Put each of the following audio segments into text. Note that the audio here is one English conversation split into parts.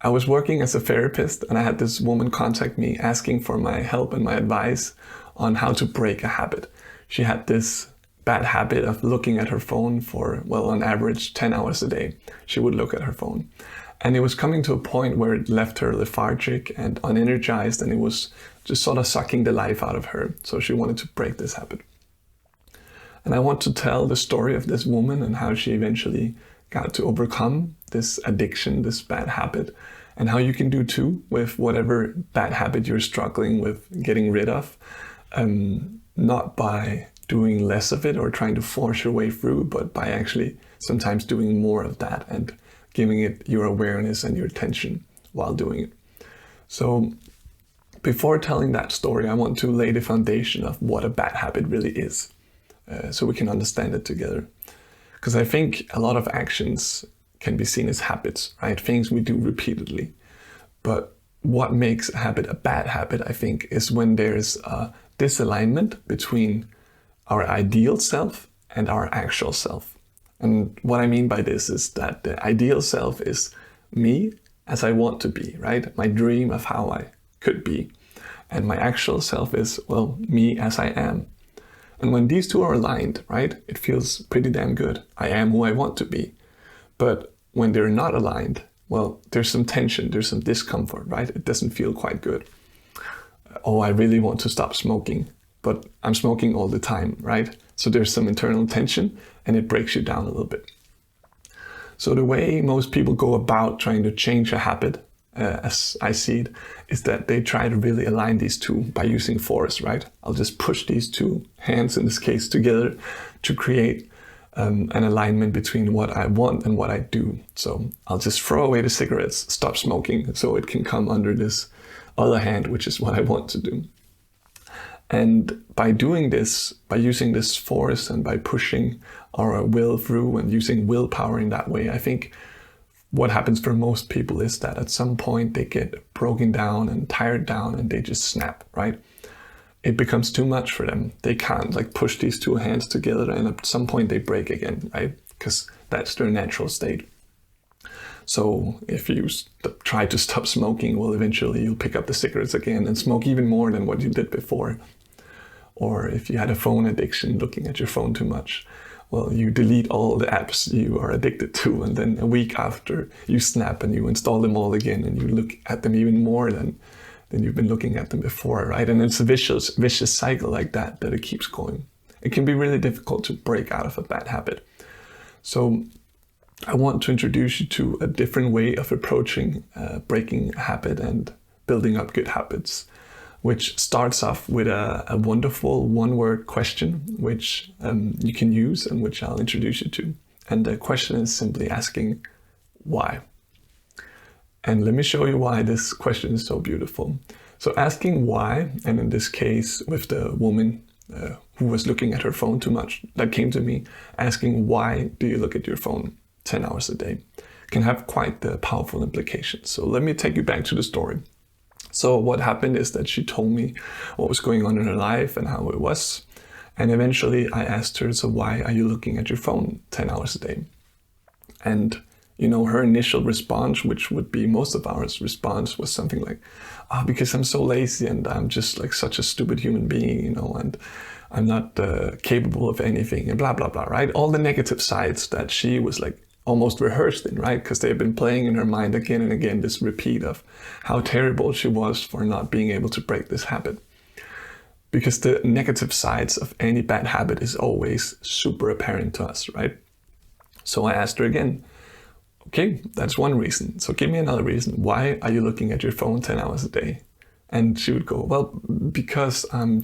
I was working as a therapist and I had this woman contact me asking for my help and my advice on how to break a habit. She had this bad habit of looking at her phone for, well, on average 10 hours a day. She would look at her phone. And it was coming to a point where it left her lethargic and unenergized, and it was just sort of sucking the life out of her. So she wanted to break this habit. And I want to tell the story of this woman and how she eventually got to overcome this addiction, this bad habit, and how you can do too with whatever bad habit you're struggling with getting rid of. Not by doing less of it or trying to force your way through, but by actually sometimes doing more of that and giving it your awareness and your attention while doing it. So before telling that story, I want to lay the foundation of what a bad habit really is, so we can understand it together. Because I think a lot of actions can be seen as habits, right? Things we do repeatedly. But what makes a habit a bad habit, I think, is when there's a disalignment between our ideal self and our actual self. And what I mean by this is that the ideal self is me as I want to be, right? My dream of how I could be. And my actual self is, well, me as I am. And when these two are aligned, right, it feels pretty damn good. I am who I want to be. But when they're not aligned, well, there's some tension, there's some discomfort, right? It doesn't feel quite good. Oh, I really want to stop smoking, but I'm smoking all the time, right? So there's some internal tension and it breaks you down a little bit. So the way most people go about trying to change a habit, as I see it, is that they try to really align these two by using force, right? I'll just push these two hands, in this case, together to create an alignment between what I want and what I do. So I'll just throw away the cigarettes, stop smoking, so it can come under this other hand, which is what I want to do. And by doing this, by using this force and by pushing our will through and using willpower in that way, I think what happens for most people is that at some point they get broken down and tired down and they just snap, right? It becomes too much for them. They can't push these two hands together, and at some point they break again, right? Because that's their natural state. So if you try to stop smoking, well, eventually you'll pick up the cigarettes again and smoke even more than what you did before. Or if you had a phone addiction, looking at your phone too much, well, you delete all the apps you are addicted to, and then a week after you snap and you install them all again and you look at them even more than you've been looking at them before, right? And it's a vicious cycle like that it keeps going. It can be really difficult to break out of a bad habit. So I want to introduce you to a different way of approaching breaking a habit and building up good habits, which starts off with a wonderful one-word question, which you can use and which I'll introduce you to. And the question is simply asking, why? And let me show you why this question is so beautiful. So asking why, and in this case with the woman who was looking at her phone too much, that came to me, asking why do you look at your phone 10 hours a day, can have quite the powerful implications. So let me take you back to the story. So what happened is that she told me what was going on in her life and how it was. And eventually I asked her, so why are you looking at your phone 10 hours a day? And her initial response, which would be most of our response, was something like, because I'm so lazy and I'm just such a stupid human being, and I'm not capable of anything and blah, blah, blah, right? All the negative sides that she was almost rehearsed in, right? Because they've been playing in her mind again and again, this repeat of how terrible she was for not being able to break this habit. Because the negative sides of any bad habit is always super apparent to us, right? So I asked her again, okay, that's one reason. So give me another reason. Why are you looking at your phone 10 hours a day? And she would go, well, because I'm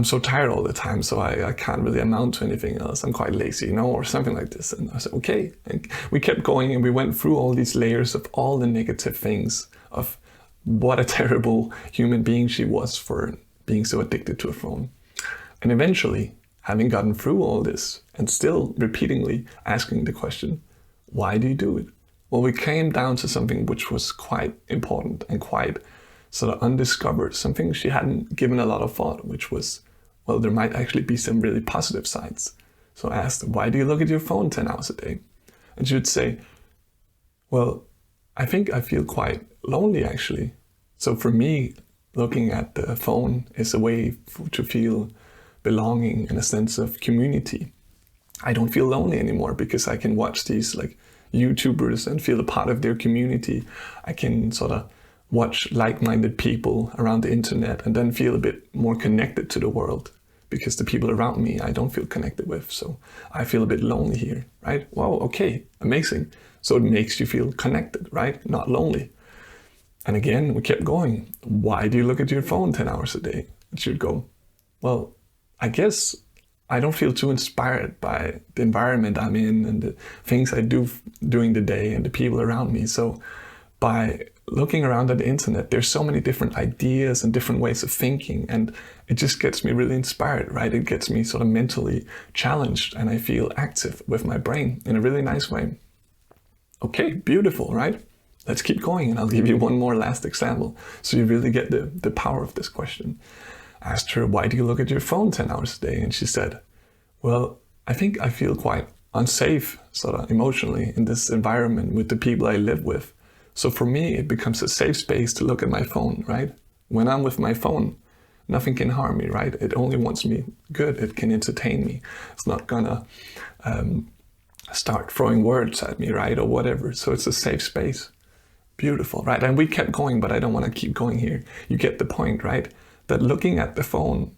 so tired all the time, so I can't really amount to anything else. I'm quite lazy, or something like this. And I said, okay. And we kept going and we went through all these layers of all the negative things of what a terrible human being she was for being so addicted to a phone. And eventually, having gotten through all this and still repeatedly asking the question, why do you do it? Well, we came down to something which was quite important and quite sort of undiscovered, something she hadn't given a lot of thought, which was, well, there might actually be some really positive sides. So I asked, why do you look at your phone 10 hours a day? And she would say, well, I think I feel quite lonely actually. So for me, looking at the phone is a way to feel belonging and a sense of community. I don't feel lonely anymore because I can watch these like YouTubers and feel a part of their community. I can sort of watch like-minded people around the internet and then feel a bit more connected to the world, because the people around me I don't feel connected with. So I feel a bit lonely here, right? Wow, okay, amazing. So it makes you feel connected, right? Not lonely. And again, we kept going. Why do you look at your phone 10 hours a day? And she'd go, well, I guess I don't feel too inspired by the environment I'm in and the things I do during the day and the people around me. So by looking around at the internet, there's so many different ideas and different ways of thinking, and it just gets me really inspired, right? It gets me sort of mentally challenged, and I feel active with my brain in a really nice way. Okay, beautiful, right? Let's keep going, and I'll give you one more last example so you really get the power of this question. I asked her, why do you look at your phone 10 hours a day? And she said, well, I think I feel quite unsafe sort of emotionally in this environment with the people I live with. So for me, it becomes a safe space to look at my phone, right? When I'm with my phone, nothing can harm me, right? It only wants me good. It can entertain me. It's not gonna start throwing words at me, right? Or whatever. So it's a safe space. Beautiful, right? And we kept going, but I don't want to keep going here. You get the point, right? That looking at the phone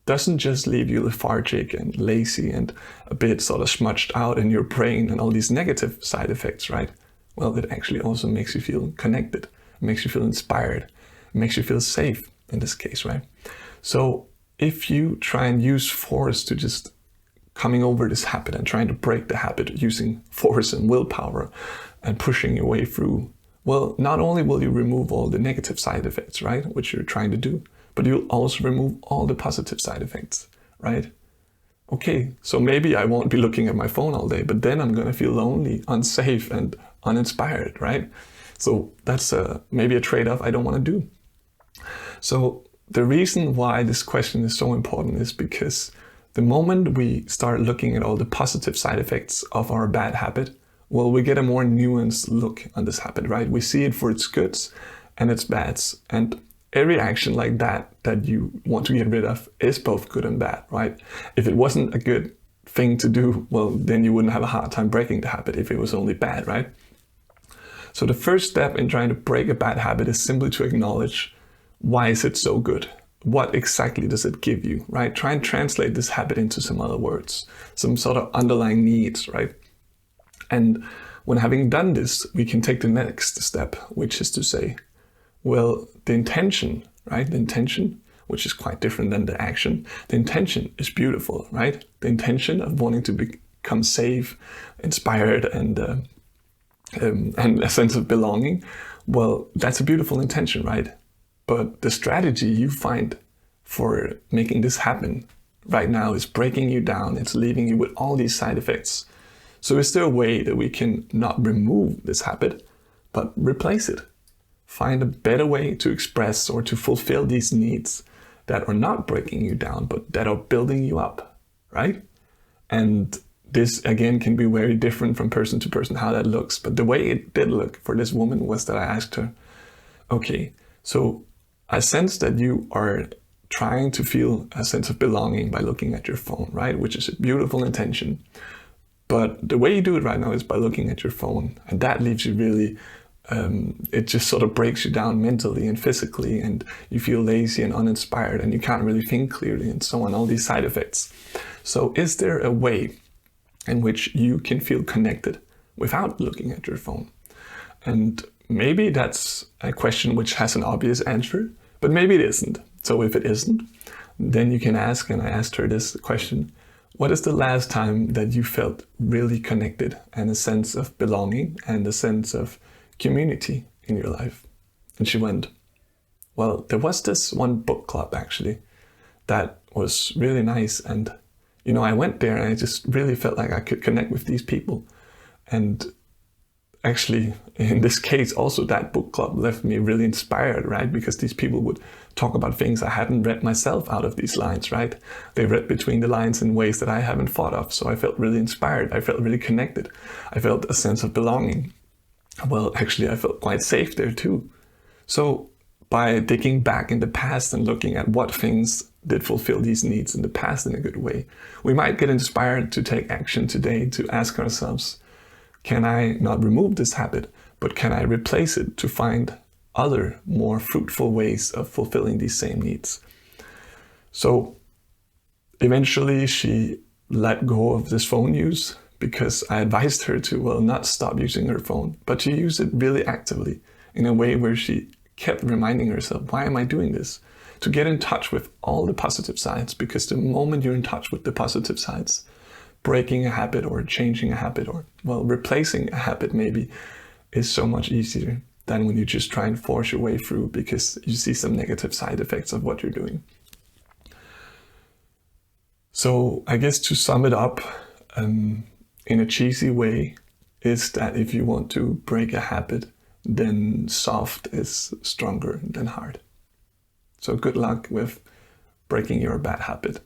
doesn't just leave you lethargic and lazy and a bit sort of smudged out in your brain and all these negative side effects, right? Well, it actually also makes you feel connected. It makes you feel inspired. It makes you feel safe in this case, right? So if you try and use force to just coming over this habit and trying to break the habit using force and willpower and pushing your way through, well, not only will you remove all the negative side effects, right, which you're trying to do, but you'll also remove all the positive side effects, right? Okay, so maybe I won't be looking at my phone all day, but then I'm going to feel lonely, unsafe, and uninspired, right? So that's maybe a trade-off I don't want to do. So the reason why this question is so important is because the moment we start looking at all the positive side effects of our bad habit, well, we get a more nuanced look on this habit, right? We see it for its goods and its bads. And every action like that you want to get rid of is both good and bad, right? If it wasn't a good thing to do, well, then you wouldn't have a hard time breaking the habit if it was only bad, right? So the first step in trying to break a bad habit is simply to acknowledge, why is it so good? What exactly does it give you, right? Try and translate this habit into some other words, some sort of underlying needs, right? And when having done this, we can take the next step, which is to say, well, the intention, right? The intention, which is quite different than the action. The intention is beautiful, right? The intention of wanting to become safe, inspired, and a sense of belonging. Well, that's a beautiful intention, right? But the strategy you find for making this happen right now is breaking you down. It's leaving you with all these side effects. So is there a way that we can not remove this habit, but replace it? Find a better way to express or to fulfill these needs that are not breaking you down, but that are building you up, right? And this, again, can be very different from person to person, how that looks. But the way it did look for this woman was that I asked her, okay, so I sense that you are trying to feel a sense of belonging by looking at your phone, right? Which is a beautiful intention. But the way you do it right now is by looking at your phone. And that leaves you really, it just sort of breaks you down mentally and physically, and you feel lazy and uninspired, and you can't really think clearly, and so on, all these side effects. So is there a way in which you can feel connected without looking at your phone? And maybe that's a question which has an obvious answer, but maybe it isn't. So if it isn't, then you can ask, and I asked her this question, what is the last time that you felt really connected and a sense of belonging and a sense of community in your life? And she went, well, there was this one book club actually that was really nice. And, you know, I went there and I just really felt like I could connect with these people. And actually, in this case, also that book club left me really inspired, right? Because these people would talk about things I hadn't read myself out of these lines, right? They read between the lines in ways that I haven't thought of. So I felt really inspired. I felt really connected. I felt a sense of belonging. well, actually, I felt quite safe there too. So by digging back in the past and looking at what things did fulfill these needs in the past in a good way, we might get inspired to take action today to ask ourselves, can I not remove this habit, but can I replace it to find other, more fruitful ways of fulfilling these same needs? So eventually she let go of this phone use because I advised her to, well, not stop using her phone, but to use it really actively in a way where she kept reminding herself, why am I doing this? To get in touch with all the positive sides, because the moment you're in touch with the positive sides, breaking a habit or changing a habit or, well, replacing a habit maybe is so much easier than when you just try and force your way through because you see some negative side effects of what you're doing. So I guess to sum it up in a cheesy way is that if you want to break a habit, then soft is stronger than hard. So good luck with breaking your bad habit.